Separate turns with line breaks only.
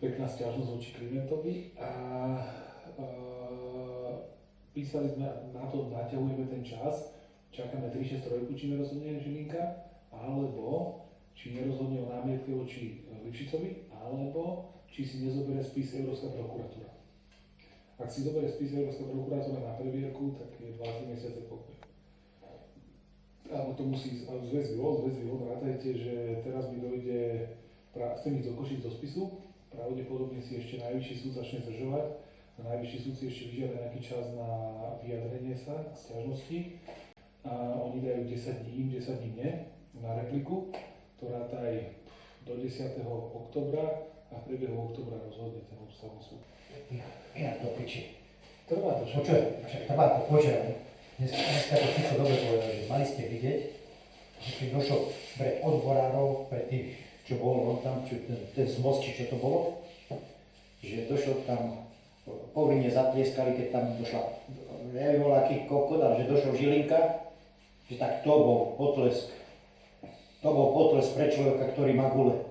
pekná sťažnosť voči klientovi a písali sme, na to naťahujeme ten čas, čakáme 363, či nerozhodne Žilinka, alebo či nerozhodne o námietke voči Lipšicovi, alebo či si nezoberie spis Európska prokuratúra. Ak si zoberie spis Európska prokuratúra na previerku, tak je 2 mesiace pokoj. Alebo to musí ísť zväz výhod, rátajte, že teraz mi dojde, chcem ísť do Košic do spisu, pravdepodobne si ešte najvyšší súd začne zdržovať a najvyšší súd si ešte vyžiada nejaký čas na vyjadrenie sa k sťažnosti. A oni dajú 10 dní, 10 dní nie, na repliku, ktorá aj do 10. oktobra a v priebehu oktobra rozhodne ten ústavný súd.
Ja to piči.
Trvá to všetko.
Trvá to, počujem. Dneska to Fico dobre povedal, že mali ste vidieť, že keď došlo pre odborárov, pre tých, čo bolo tam, ten zmost, či čo to bolo, že došlo tam, povinne zatlieskali, keď tam došla, neviem, aký kokot, ale že došlo Žilinka, že tak to bol potlesk. To bol potlesk pre človeka, ktorý má gule.